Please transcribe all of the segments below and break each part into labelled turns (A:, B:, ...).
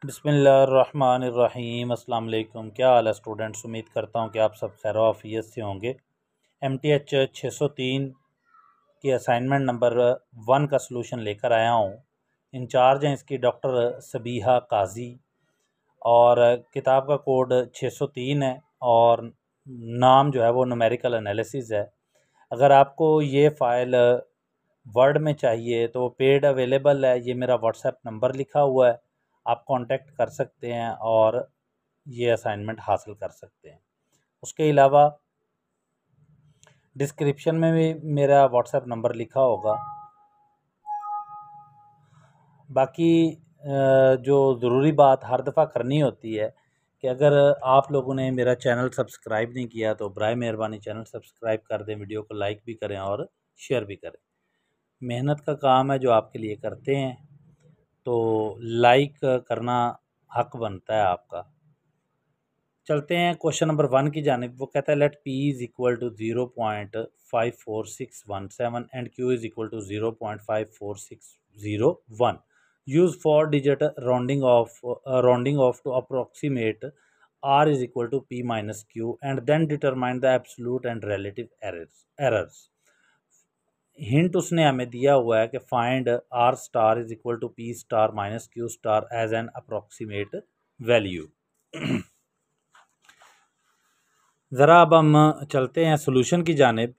A: बिस्मिल्लाहिर्रहमानिर्रहीम। अस्सलाम वालेकुम। क्या हाल है स्टूडेंट्स? उम्मीद करता हूँ कि आप सब खैर आफियत से होंगे। MTH 603 की असाइनमेंट नंबर 1 का सलूशन लेकर आया हूँ। इंचार्ज हैं इसकी डॉक्टर सबीहा काजी और किताब का कोड 603 है और नाम जो है वो न्यूमेरिकल एनालिसिस है। अगर आपको ये फ़ाइल वर्ड में चाहिए तो पेड अवेलेबल है। ये मेरा व्हाट्सएप नंबर लिखा हुआ है, आप कांटेक्ट कर सकते हैं और ये असाइनमेंट हासिल कर सकते हैं। उसके अलावा डिस्क्रिप्शन में भी मेरा व्हाट्सएप नंबर लिखा होगा। बाकी जो ज़रूरी बात हर दफ़ा करनी होती है कि अगर आप लोगों ने मेरा चैनल सब्सक्राइब नहीं किया तो बराए मेहरबानी चैनल सब्सक्राइब कर दें, वीडियो को लाइक भी करें और शेयर भी करें। मेहनत का काम है जो आपके लिए करते हैं, तो लाइक करना हक बनता है आपका। चलते हैं क्वेश्चन नंबर 1 की जानिब। वो कहता है let P is equal to 0.54617 and Q is equal to 0.54601। Use 4 digit rounding off to approximate R is equal to P minus Q and then determine the absolute and relative errors. Hint उसने हमें दिया हुआ है कि find R star is equal to P star minus Q star as an approximate value. ज़रा अब हम चलते हैं सोल्यूशन की जानिब।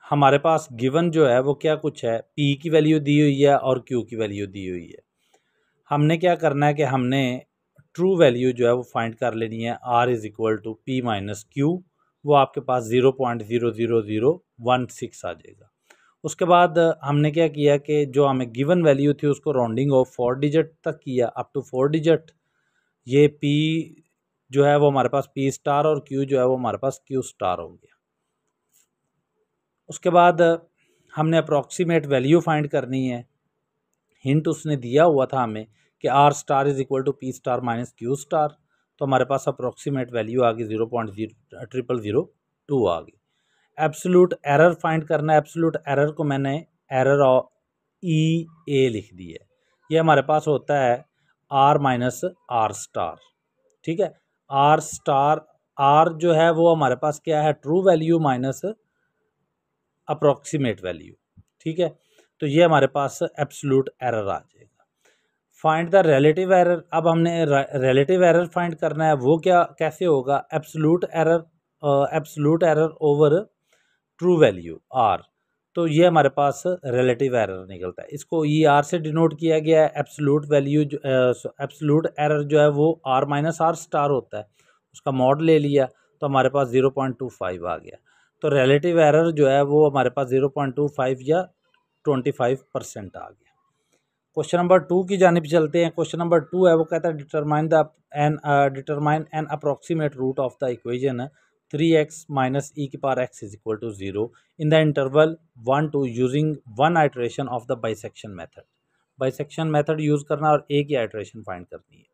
A: हमारे पास गिवन जो है वो क्या कुछ है, P की वैल्यू दी हुई है और Q की वैल्यू दी हुई है। हमने क्या करना है कि हमने ट्रू वैल्यू जो है वो फाइंड कर लेनी है। R is equal to P minus Q, वो आपके पास 0.00016 आ जाएगा। उसके बाद हमने क्या किया कि जो हमें गिवन वैल्यू थी उसको राउंडिंग ऑफ 4 डिजिट तक किया, अप टू 4 डिजिट। ये P जो है वो हमारे पास P स्टार और Q जो है वो हमारे पास Q स्टार हो गया। उसके बाद हमने अप्रॉक्सीमेट वैल्यू फाइंड करनी है। हिंट उसने दिया हुआ था हमें कि R star is equal to P star minus Q star, तो हमारे पास अप्रॉक्सीमेट वैल्यू आ गई 0.0002 आ गई। एब्सोल्यूट एरर फाइंड करना है। एब्सोल्यूट एरर को मैंने एरर ऑफ EA लिख दी है। ये हमारे पास होता है R माइनस R स्टार। ठीक है, R स्टार, R जो है वो हमारे पास क्या है, true value minus approximate value. ठीक है, तो ये हमारे पास एब्सोल्यूट एरर आ जाएगा। Find the relative error. अब हमने रिलेटिव एरर फाइंड करना है। वो क्या कैसे होगा, absolute error over true value R। तो ये हमारे पास रिलेटिव एरर निकलता है। इसको ER से डिनोट किया गया है। एब्सोल्यूट वैल्यू एब्सोल्यूट एरर जो है वो R माइनस R स्टार होता है, उसका मॉड ले लिया तो हमारे पास 0.25 आ गया। तो रिलेटिव एरर जो है वो हमारे पास 0.25 या 25% आ गया। क्वेश्चन नंबर 2 की जानिब चलते हैं। क्वेश्चन नंबर 2 है, वो कहता है determine an approximate root of the equation 3x minus e की power x is equal to 0 in the interval 1 to using one iteration of the bisection method. Bisection method use करना और एक ही iteration find करनी है।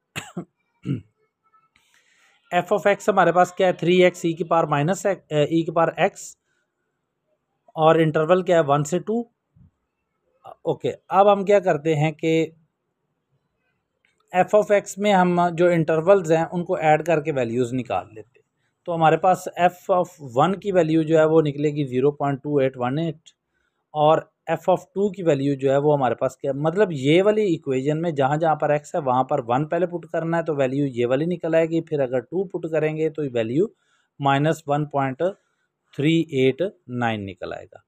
A: F of x हमारे पास क्या है, 3x e की पावर माइनस e की पावर x और इंटरवल क्या है 1 से 2। ओके, अब हम क्या करते हैं कि एफ ऑफ एक्स में हम जो इंटरवल्स हैं उनको ऐड करके वैल्यूज़ निकाल लेते हैं। तो हमारे पास एफ ऑफ 1 की वैल्यू जो है वो निकलेगी 0.2818 और एफ ऑफ 2 की वैल्यू जो है वो हमारे पास क्या, मतलब ये वाली इक्वेशन में जहाँ जहाँ पर एक्स है वहाँ पर 1 पहले पुट करना है तो वैल्यू ये वाली निकल आएगी। फिर अगर 2 पुट करेंगे तो वैल्यू -1.389 निकल आएगा।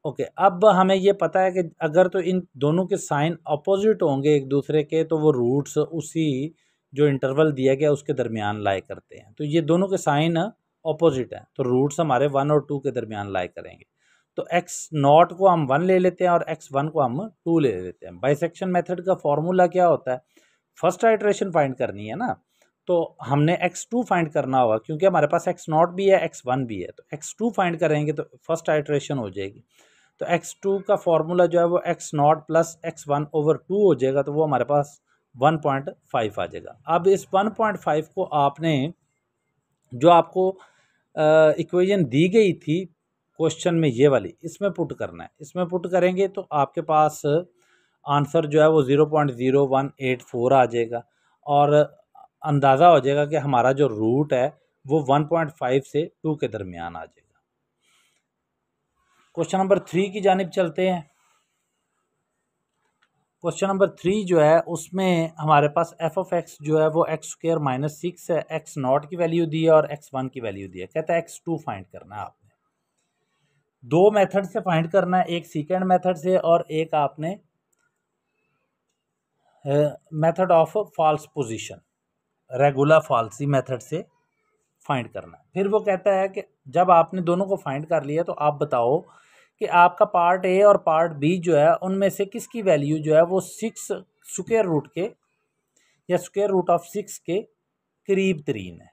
A: ओके, अब हमें ये पता है कि अगर तो इन दोनों के साइन अपोजिट होंगे एक दूसरे के तो वो रूट्स उसी जो इंटरवल दिया गया उसके दरमियान लाई करते हैं। तो ये दोनों के साइन अपोजिट हैं तो रूट्स हमारे 1 और 2 के दरमियान लाई करेंगे। तो x0 को हम 1 ले लेते हैं और x1 को हम 2 ले लेते हैं। बाइसेक्शन मेथड का फॉर्मूला क्या होता है, फर्स्ट आइट्रेशन फाइंड करनी है ना, तो हमने x2 फाइंड करना होगा क्योंकि हमारे पास x0 भी है x1 भी है। तो x2 फाइंड करेंगे तो फर्स्ट आइट्रेशन हो जाएगी। तो x2 का फॉर्मूला जो है वो x0 प्लस x1 ओवर 2 हो जाएगा, तो वो हमारे पास 1.5 आ जाएगा। अब इस 1.5 को आपने जो आपको इक्वेशन दी गई थी क्वेश्चन में ये वाली, इसमें पुट करना है। इसमें पुट करेंगे तो आपके पास आंसर जो है वो 0.0184 आ जाएगा। और अंदाज़ा हो जाएगा कि हमारा जो रूट है वो 1.5 से 2 के दरमियान आ जाएगा। क्वेश्चन नंबर 3 की जानिब चलते हैं। क्वेश्चन नंबर 3 जो है उसमें हमारे पास एफ ऑफ एक्स जो है वो एक्स स्क्वायर माइनस 6 है, एक्स नॉट की वैल्यू दी है और x1 की वैल्यू दी है। कहता है x2 फाइंड करना है आपने। दो मेथड से फाइंड करना है, एक सीकेंड मेथड से और एक आपने method of false position regular falsi method से फाइंड करना है। फिर वो कहता है कि जब आपने दोनों को फाइंड कर लिया तो आप बताओ कि आपका पार्ट ए और पार्ट बी जो है उनमें से किसकी वैल्यू जो है वो 6 स्क्वायर रूट के या स्क्वायर रूट ऑफ 6 के करीब तरीन है।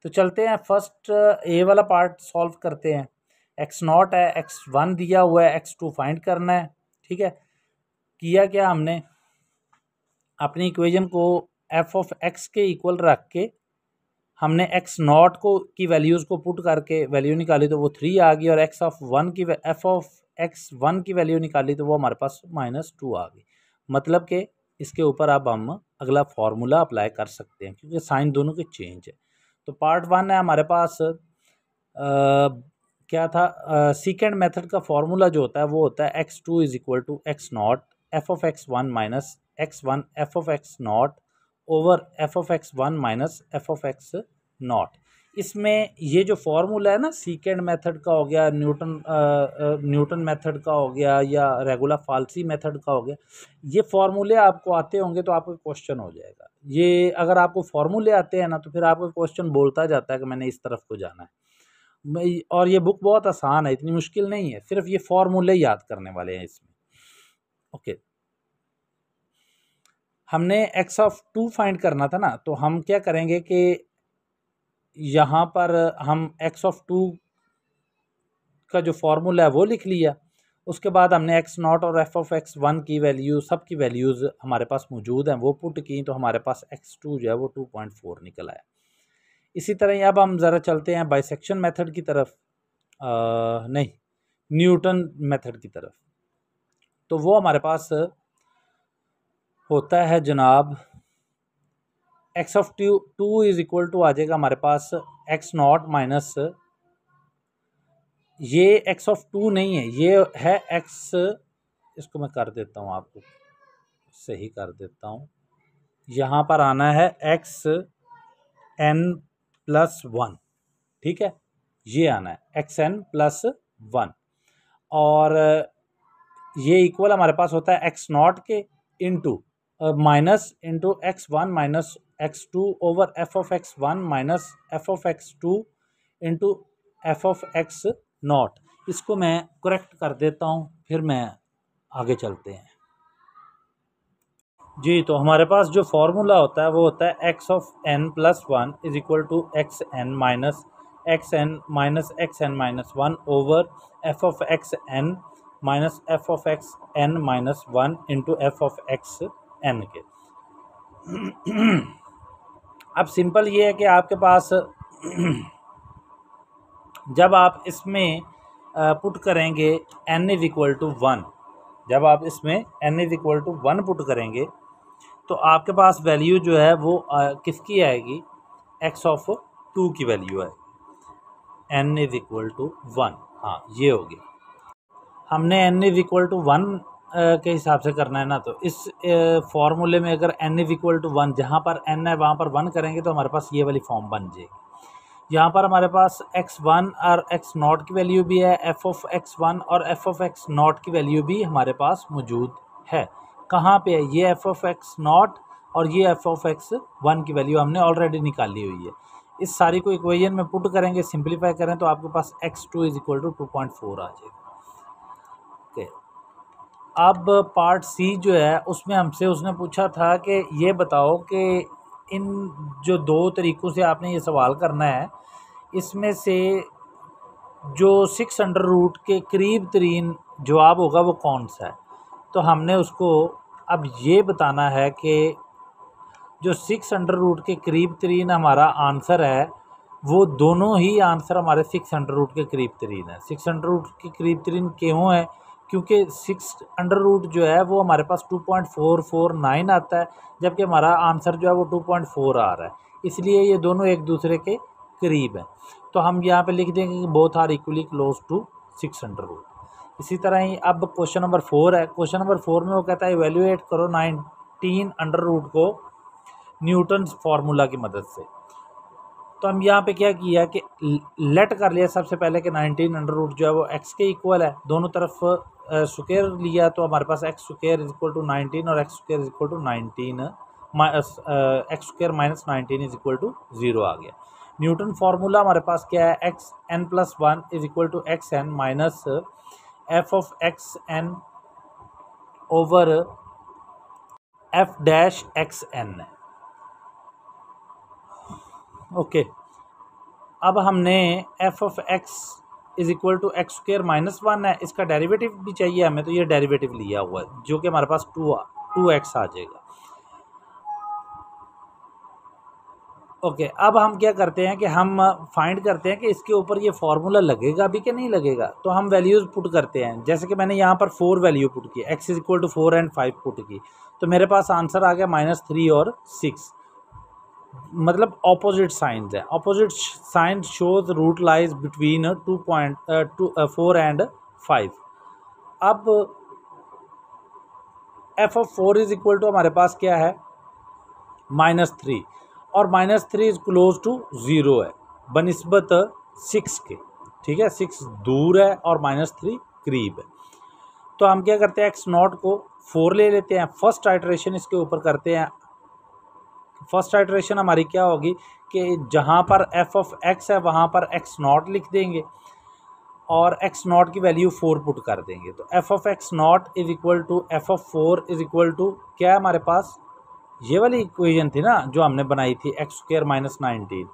A: तो चलते हैं फर्स्ट ए वाला पार्ट सॉल्व करते हैं। एक्स नॉट है, x1 दिया हुआ है, x2 फाइंड करना है। ठीक है, किया क्या हमने, अपनी इक्वेशन को एफ ऑफ एक्स के इक्वल रख के हमने एक्स नॉट को की वैल्यूज़ को पुट करके वैल्यू निकाली तो वो 3 आ गई, और एफ ऑफ एक्स वन की वैल्यू निकाली तो वो हमारे पास -2 आ गई। मतलब कि इसके ऊपर अब हम अगला फार्मूला अप्लाई कर सकते हैं क्योंकि साइन दोनों के चेंज है। तो पार्ट 1 है हमारे पास क्या था, सीकेंड मेथड का फार्मूला जो होता है वो होता है x2 is equal to X naught F of x1 minus x1 F of X naught over F of x1 minus F of X naught. इसमें ये जो फार्मूला है ना, सीकेंड मेथड का हो गया, न्यूटन मेथड का हो गया या रेगुलर फाल्सी मेथड का हो गया, ये फार्मूले आपको आते होंगे तो आपको क्वेश्चन हो जाएगा। ये अगर आपको फार्मूले आते हैं ना तो फिर आपको क्वेश्चन बोलता जाता है कि मैंने इस तरफ को जाना है। और ये बुक बहुत आसान है, इतनी मुश्किल नहीं है, सिर्फ ये फार्मूले याद करने वाले हैं इसमें। ओके, हमने एक्स ऑफ 2 फाइंड करना था ना, तो हम क्या करेंगे कि यहाँ पर हम एक्स ऑफ 2 का जो फार्मूला है वो लिख लिया। उसके बाद हमने एक्स नॉट और एफ ऑफ एक्स वन की वैल्यू, सब की वैल्यूज़ हमारे पास मौजूद हैं, वो पुट की तो हमारे पास x2 जो है वो 2.4 निकल आया। इसी तरह अब हम ज़रा चलते हैं बाइसेक्शन मेथड की तरफ, नहीं न्यूटन मेथड की तरफ। तो वो हमारे पास होता है जनाब X of 2 is equal to आ जाएगा हमारे पास एक्स नॉट माइनस, ये एक्स ऑफ 2 नहीं है, ये है एक्स, इसको मैं कर देता हूँ, आपको सही कर देता हूँ। यहाँ पर आना है एक्स n प्लस 1, ठीक है, ये आना है एक्स n प्लस 1, और ये इक्वल हमारे पास होता है एक्स नॉट के into minus into x1 minus x2 over F of x1 minus F of x2 into F of x not. इसको मैं करेक्ट कर देता हूँ, फिर मैं आगे चलते हैं जी। तो हमारे पास जो फार्मूला होता है वो होता है X of n plus 1 is equal to X N minus X N minus 1 over F of X N minus F of X N minus 1 into F of X N के। अब सिंपल ये है कि आपके पास जब आप इसमें पुट करेंगे n इज इक्वल टू 1, जब आप इसमें n is equal to 1 put करेंगे तो आपके पास वैल्यू जो है वो किसकी आएगी, x ऑफ 2 की वैल्यू आएगी, n इज इक्वल टू 1। हाँ, ये हो गया। हमने n इज इक्वल टू 1 के हिसाब से करना है ना, तो इस फॉर्मूले में अगर n इज इक्वल टू 1, जहाँ पर n है वहाँ पर 1 करेंगे तो हमारे पास ये वाली फॉर्म बन जाएगी। यहाँ पर हमारे पास x1 और x नॉट की वैल्यू भी है, f ऑफ x1 और f ऑफ x नॉट की वैल्यू भी हमारे पास मौजूद है। कहाँ पे है, ये f ऑफ x नॉट और ये f ऑफ x1 की वैल्यू हमने ऑलरेडी निकाली हुई है। इस सारी को इक्वेशन में पुट करेंगे, सिंप्लीफाई करें तो आपके पास x2 इज इक्वल टू 2.4 आ जाएगा। ओके, अब पार्ट सी जो है उसमें हमसे उसने पूछा था कि ये बताओ कि इन जो दो तरीक़ों से आपने ये सवाल करना है, इसमें से जो 6 अंडर रूट के करीब तरीन जवाब होगा वो कौन सा है। तो हमने उसको अब ये बताना है कि जो 6 अंडर रूट के करीब तरीन हमारा आंसर है वो दोनों ही आंसर हमारे 6 अंडर रूट के करीब तरीन है। 6 अंडर रूट के करीब तरीन क्यों है, क्योंकि 6 अंडर रूट जो है वो हमारे पास 2.449 आता है, जबकि हमारा आंसर जो है वो 2.4 आ रहा है, इसलिए ये दोनों एक दूसरे के करीब हैं। तो हम यहाँ पे लिख देंगे कि both are equally close to 6 under root. इसी तरह ही अब क्वेश्चन नंबर 4 है। क्वेश्चन नंबर 4 में वो कहता है इवेल्युएट करो 19 अंडर रूट को न्यूटन फार्मूला की मदद से। तो हम यहाँ पे क्या किया कि लेट कर लिया सबसे पहले कि 19 अंडर रूट जो है वो x के इक्वल है, दोनों तरफ स्क्वायर लिया, तो हमारे पास X square is equal to 19 और X square is equal to 19 X square minus 19 is equal to 0 आ गया। न्यूटन फार्मूला हमारे पास क्या है, X N plus 1 is equal to X N minus F of X N over F dash X N है। Okay, अब हमने F of X is equal to X square minus 1 है, इसका डेरिवेटिव भी चाहिए हमें, तो ये डेरिवेटिव लिया हुआ है जो कि हमारे पास 2x आ जाएगा। ओके, अब हम क्या करते हैं कि हम फाइंड करते हैं कि इसके ऊपर ये फार्मूला लगेगा भी कि नहीं लगेगा। तो हम वैल्यूज़ पुट करते हैं, जैसे कि मैंने यहाँ पर 4 वैल्यू पुट की, x is equal to 4 and 5 put की, तो मेरे पास आंसर आ गया -3 और 6, मतलब ऑपोजिट साइंस है। Opposite sign shows root lies between 4 and 5। अब F of 4 is equal to हमारे पास क्या है, -3, और -3 इज क्लोज टू 0 है बनिस्बत 6 के, ठीक है, 6 दूर है और -3 करीब है। तो हम क्या करते हैं, एक्स नॉट को 4 ले लेते हैं, फर्स्ट आइटरेशन इसके ऊपर करते हैं। फर्स्ट आइटरेशन हमारी क्या होगी कि जहाँ पर एफ ऑफ एक्स है वहाँ पर एक्स नॉट लिख देंगे और एक्स नॉट की वैल्यू 4 पुट कर देंगे। तो F of X naught is equal to F of 4 is equal to क्या है हमारे पास, ये वाली इक्वेशन थी ना जो हमने बनाई थी, एक्स स्क्वायर माइनस 19,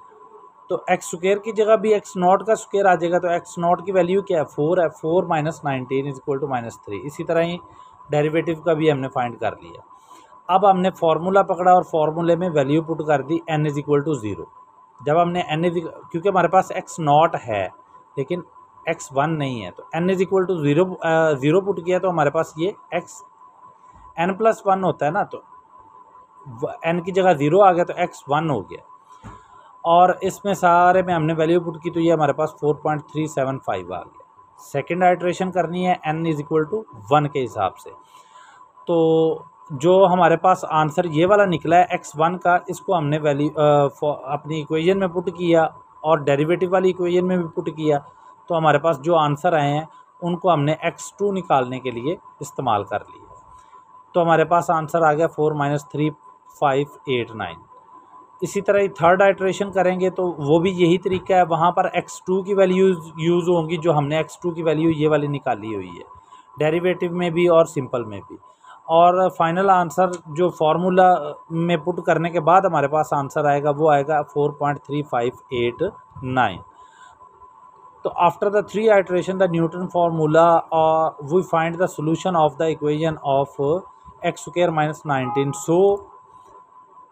A: तो एक्स स्क्वायर की जगह भी एक्स नॉट का स्क्वायर आ जाएगा, तो एक्स नॉट की वैल्यू क्या है, 4 है, 4 माइनस 19 इज इक्वल टू -3। इसी तरह ही डेरिवेटिव का भी हमने फाइंड कर लिया। अब हमने फार्मूला पकड़ा और फार्मूले में वैल्यू पुट कर दी n इज इक्वल टू 0। जब हमने क्योंकि हमारे पास एक्स नॉट है लेकिन x1 नहीं है, तो n is equal to 0 put किया, तो हमारे पास ये x n प्लस 1 होता है ना, तो n की जगह 0 आ गया तो x1 हो गया, और इसमें सारे में हमने वैल्यू पुट की, तो ये हमारे पास 4.375 आ गया। सेकेंड आइट्रेशन करनी है n इज इक्वल टू 1 के हिसाब से। तो जो हमारे पास आंसर ये वाला निकला है x1 का, इसको हमने वैल्यू अपनी इक्वेशन में पुट किया और डेरिवेटिव वाली इक्वेशन में भी पुट किया, तो हमारे पास जो आंसर आए हैं उनको हमने x2 निकालने के लिए इस्तेमाल कर लिया। तो हमारे पास आंसर आ गया 4 - 3 5 8 9। इसी तरह ही थर्ड आइट्रेशन करेंगे तो वो भी यही तरीका है, वहाँ पर x2 की वैल्यू यूज़ होंगी जो हमने x2 की वैल्यू ये वाली निकाली हुई है, डेरिवेटिव में भी और सिंपल में भी। और फाइनल आंसर जो फार्मूला में पुट करने के बाद हमारे पास आंसर आएगा वो आएगा 4.3589। तो after the 3 iteration the Newton formula we find the solution of the equation of X square minus 19। So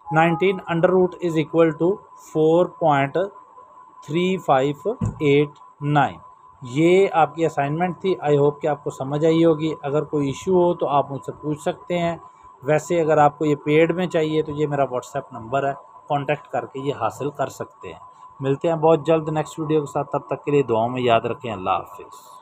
A: 19 under root is equal to 4.3589। ये आपकी असाइनमेंट थी। आई होप कि आपको समझ आई होगी। अगर कोई इशू हो तो आप मुझसे पूछ सकते हैं। वैसे अगर आपको ये पेड में चाहिए तो ये मेरा व्हाट्सएप नंबर है, कांटेक्ट करके ये हासिल कर सकते हैं। मिलते हैं बहुत जल्द नेक्स्ट वीडियो के साथ, तब तक के लिए दुआओं में याद रखें। अल्लाह हाफिज़।